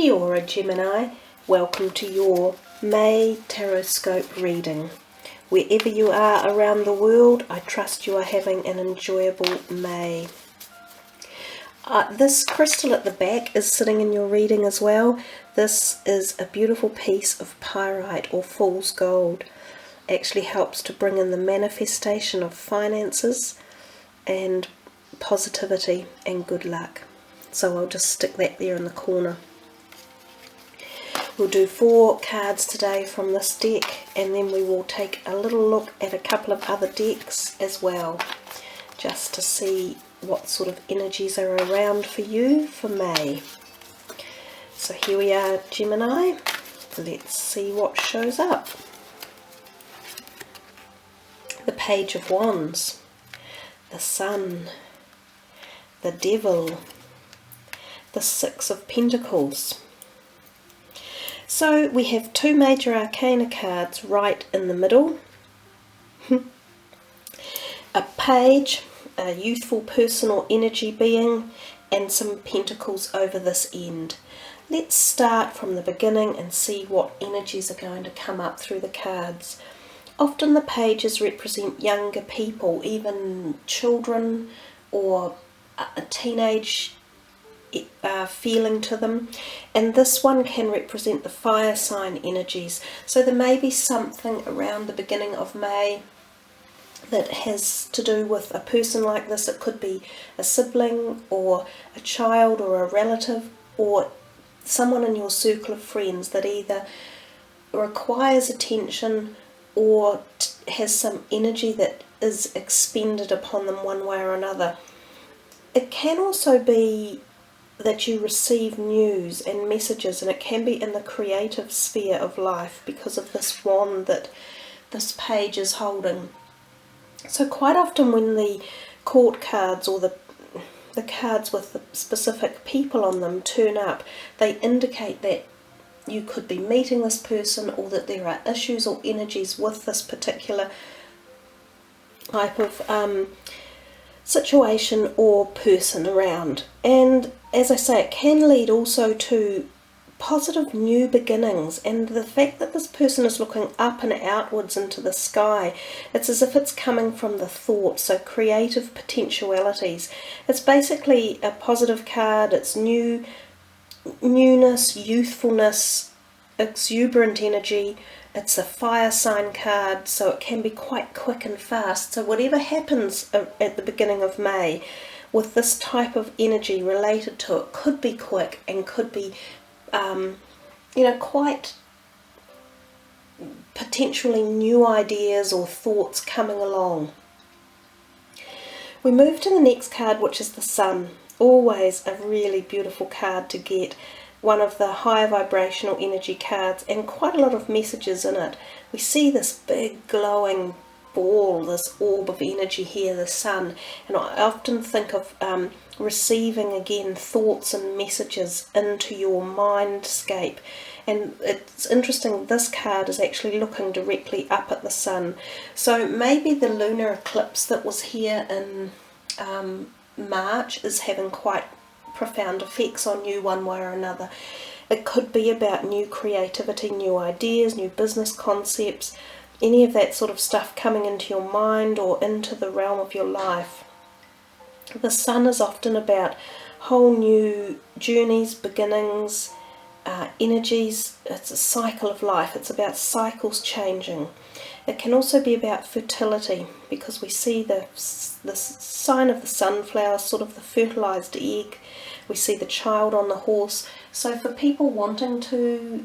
Kia ora Gemini, welcome to your May Taroscope reading. Wherever you are around the world, I trust you are having an enjoyable May. This crystal at the back is sitting in your reading as well. This is a beautiful piece of pyrite or fool's gold. It actually helps to bring in the manifestation of finances and positivity and good luck. So I'll just stick that there in the corner. We'll do 4 cards today from this deck, and then we will take a little look at a couple of other decks as well, just to see what sort of energies are around for you for May. So here we are, Gemini. Let's see what shows up. The Page of Wands, the Sun, the Devil, the Six of Pentacles. So we have 2 major arcana cards right in the middle. A page, a youthful personal energy being, and some pentacles over this end. Let's start from the beginning and see what energies are going to come up through the cards. Often the pages represent younger people, even children, or a teenage feeling to them, and this one can represent the fire sign energies. So there may be something around the beginning of May that has to do with a person like this. It could be a sibling or a child or a relative or someone in your circle of friends that either requires attention or has some energy that is expended upon them one way or another. It can also be that you receive news and messages, and it can be in the creative sphere of life because of this wand that this page is holding. So quite often when the court cards or the cards with the specific people on them turn up, they indicate that you could be meeting this person, or that there are issues or energies with this particular type of situation or person around. And as I say, it can lead also to positive new beginnings, and the fact that this person is looking up and outwards into the sky, it's as if it's coming from the thoughts, so creative potentialities. It's basically a positive card. It's newness, youthfulness, exuberant energy. It's a fire sign card, so it can be quite quick and fast. So whatever happens at the beginning of May with this type of energy related to it could be quick and could be quite potentially new ideas or thoughts coming along. We move to the next card, which is the Sun. Always a really beautiful card to get. One of the high vibrational energy cards, and quite a lot of messages in it. We see this big glowing ball, this orb of energy here, the Sun, and I often think of receiving again thoughts and messages into your mindscape. And it's interesting, this card is actually looking directly up at the Sun. So maybe the lunar eclipse that was here in March is having quite profound effects on you one way or another. It could be about new creativity, new ideas, new business concepts, any of that sort of stuff coming into your mind or into the realm of your life. The Sun is often about whole new journeys, beginnings, energies. It's a cycle of life. It's about cycles changing. It can also be about fertility, because we see the sign of the sunflower, sort of the fertilized egg. We see the child on the horse. So for people wanting to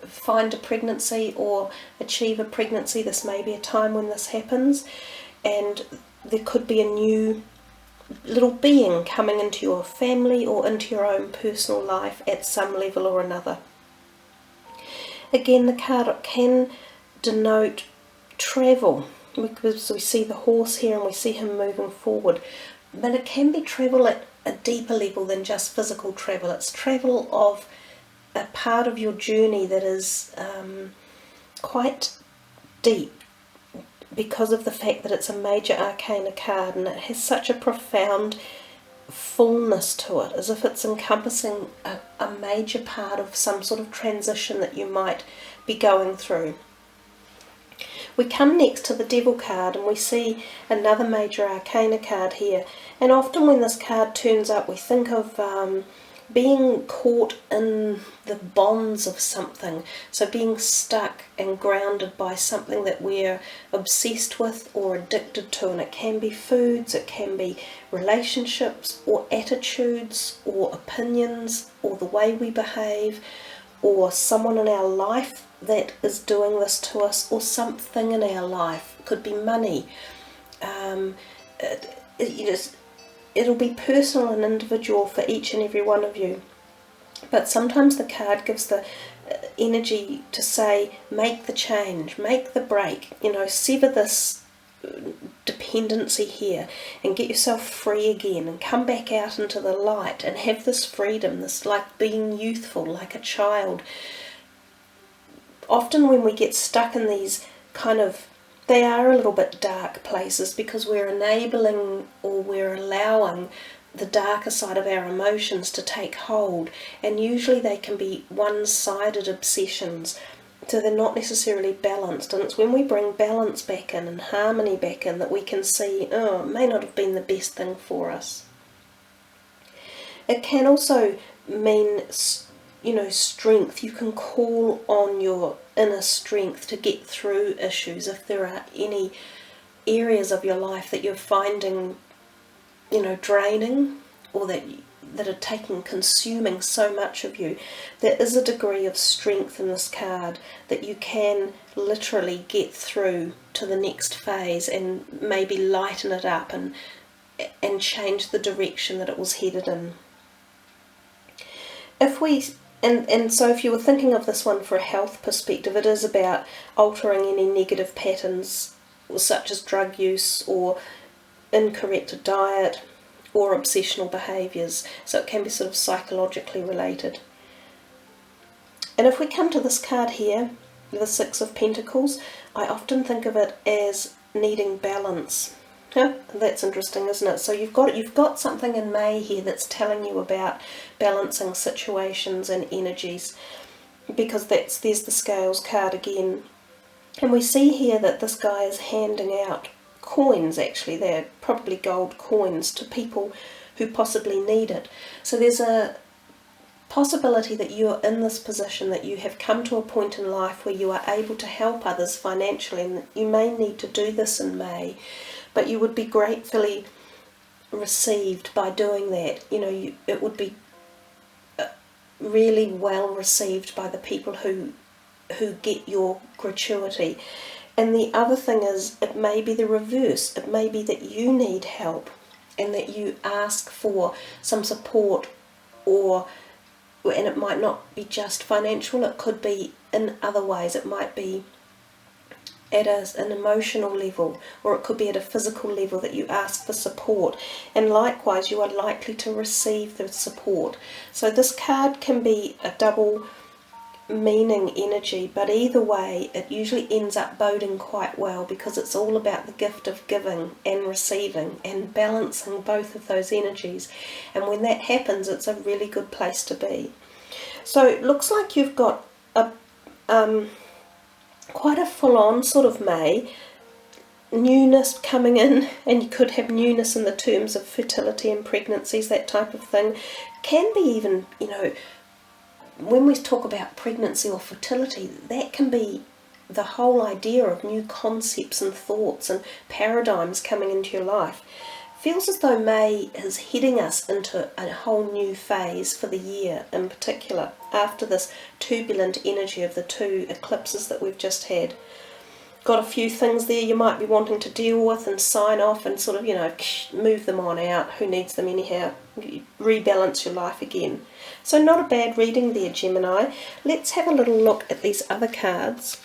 find a pregnancy or achieve a pregnancy, this may be a time when this happens, and there could be a new little being coming into your family or into your own personal life at some level or another. Again, the card can denote travel, because we see the horse here and we see him moving forward, but it can be travel at a deeper level than just physical travel. It's travel of a part of your journey that is quite deep, because of the fact that it's a major arcana card and it has such a profound fullness to it, as if it's encompassing a major part of some sort of transition that you might be going through. We come next to the Devil card and we see another major arcana card here, and often when this card turns up we think of being caught in the bonds of something, so being stuck and grounded by something that we're obsessed with or addicted to, and it can be foods, it can be relationships or attitudes or opinions or the way we behave, or someone in our life that is doing this to us, or something in our life. It could be money. It'll be personal and individual for each and every one of you. But sometimes the card gives the energy to say, make the change, make the break, sever this dependency here and get yourself free again and come back out into the light and have this freedom, this like being youthful, like a child. Often when we get stuck in these they are a little bit dark places because we're enabling or we're allowing the darker side of our emotions to take hold, and usually they can be one-sided obsessions, so they're not necessarily balanced, and it's when we bring balance back in and harmony back in that we can see, it may not have been the best thing for us. It can also mean strength. You can call on your inner strength to get through issues. If there are any areas of your life that you're finding draining, or that are consuming so much of you, there is a degree of strength in this card that you can literally get through to the next phase and maybe lighten it up and change the direction that it was headed in. So if you were thinking of this one for a health perspective, it is about altering any negative patterns such as drug use or incorrect diet or obsessional behaviours, so it can be sort of psychologically related. And if we come to this card here, the Six of Pentacles, I often think of it as needing balance. That's interesting, isn't it? So you've got something in May here that's telling you about balancing situations and energies, because there's the Scales card again. And we see here that this guy is handing out coins. Actually, they're probably gold coins to people who possibly need it. So there's a possibility that you're in this position, that you have come to a point in life where you are able to help others financially, and you may need to do this in May, but you would be gratefully received by doing that. It would be really well received by the people who get your gratuity. And the other thing is, it may be the reverse. It may be that you need help and that you ask for some support, and it might not be just financial, it could be in other ways. It might be at an emotional level, or it could be at a physical level that you ask for support, and likewise you are likely to receive the support. So this card can be a double meaning energy, but either way it usually ends up boding quite well, because it's all about the gift of giving and receiving and balancing both of those energies, and when that happens it's a really good place to be. So it looks like you've got a quite a full-on sort of May, newness coming in, and you could have newness in the terms of fertility and pregnancies, that type of thing. Can be even, when we talk about pregnancy or fertility, that can be the whole idea of new concepts and thoughts and paradigms coming into your life. Feels as though May is heading us into a whole new phase for the year in particular, after this turbulent energy of the two eclipses that we've just had. Got a few things there you might be wanting to deal with and sign off and sort of, move them on out. Who needs them anyhow? Rebalance your life again. So not a bad reading there, Gemini. Let's have a little look at these other cards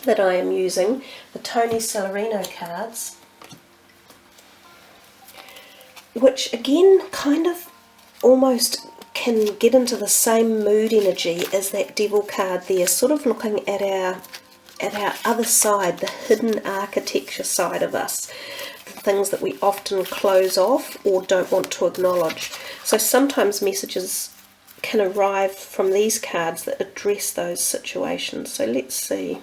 that I am using, the Tony Celerino cards, which again kind of almost can get into the same mood energy as that Devil card there, sort of looking at our other side, the hidden architecture side of us, things that we often close off or don't want to acknowledge. So sometimes messages can arrive from these cards that address those situations. So let's see.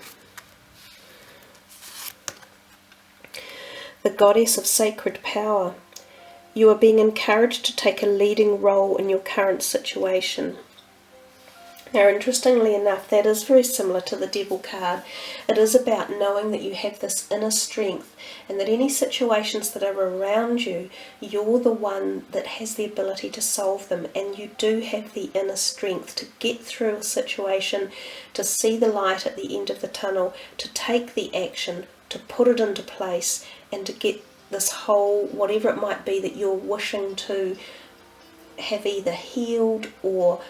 The Goddess of Sacred Power. You are being encouraged to take a leading role in your current situation. Now, interestingly enough, that is very similar to the Devil card. It is about knowing that you have this inner strength and that any situations that are around you, you're the one that has the ability to solve them, and you do have the inner strength to get through a situation, to see the light at the end of the tunnel, to take the action, to put it into place, and to get this whole, whatever it might be that you're wishing to have either healed or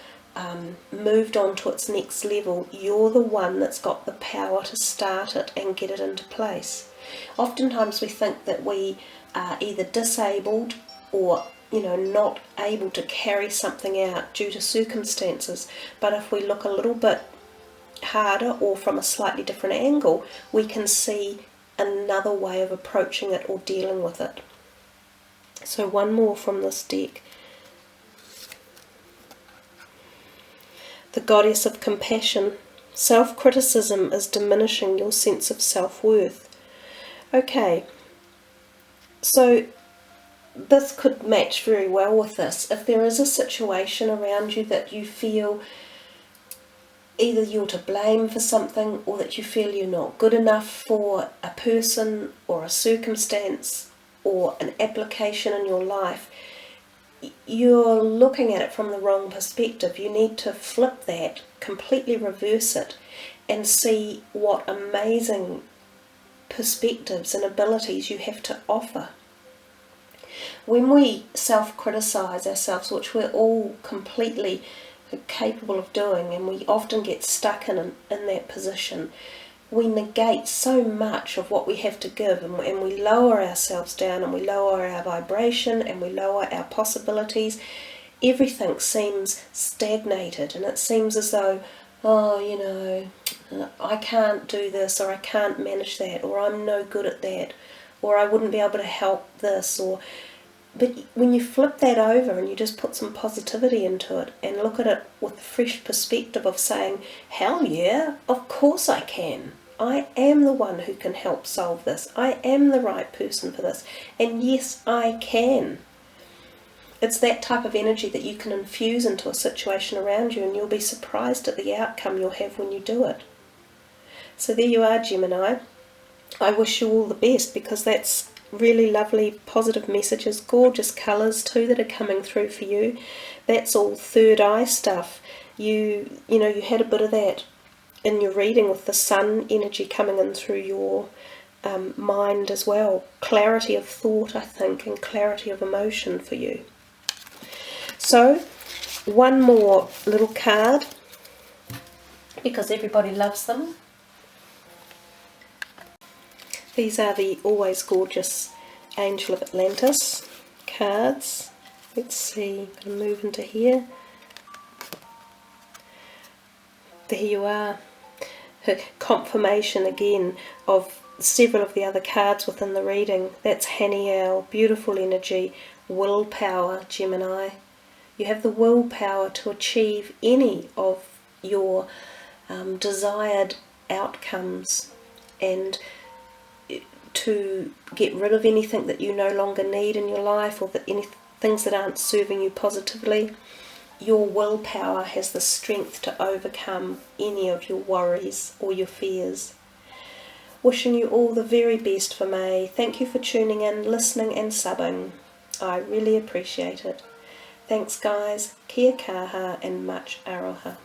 moved on to its next level. You're the one that's got the power to start it and get it into place. Oftentimes we think that we are either disabled or not able to carry something out due to circumstances, but if we look a little bit harder or from a slightly different angle, we can see another way of approaching it or dealing with it. So one more from this deck. The Goddess of Compassion. Self-criticism is diminishing your sense of self-worth. Okay, so this could match very well with this. If there is a situation around you that you feel either you're to blame for something, or that you feel you're not good enough for a person or a circumstance or an application in your life, you're looking at it from the wrong perspective. You need to flip that, completely reverse it, and see what amazing perspectives and abilities you have to offer. When we self-criticize ourselves, which we're all completely capable of doing, and we often get stuck in that position, we negate so much of what we have to give, and we lower ourselves down, and we lower our vibration, and we lower our possibilities. Everything seems stagnated, and it seems as though, I can't do this, or I can't manage that, or I'm no good at that, or I wouldn't be able to help this, but when you flip that over and you just put some positivity into it and look at it with a fresh perspective of saying, hell yeah, of course I can. I am the one who can help solve this. I am the right person for this. And yes, I can. It's that type of energy that you can infuse into a situation around you, and you'll be surprised at the outcome you'll have when you do it. So there you are, Gemini. I wish you all the best, because that's really lovely positive messages, gorgeous colours too that are coming through for you. That's all third eye stuff. You had a bit of that in your reading with the sun energy coming in through your mind as well. Clarity of thought, I think, and clarity of emotion for you. So one more little card, because everybody loves them. These are the always gorgeous Angel of Atlantis cards. Let's see, I'm going to move into here. There you are. Confirmation again of several of the other cards within the reading. That's Haniel, beautiful energy, willpower, Gemini. You have the willpower to achieve any of your desired outcomes, and to get rid of anything that you no longer need in your life, or that any things that aren't serving you positively. Your willpower has the strength to overcome any of your worries or your fears. Wishing you all the very best for May. Thank you for tuning in, listening and subbing. I really appreciate it. Thanks guys, kia kaha and much aroha.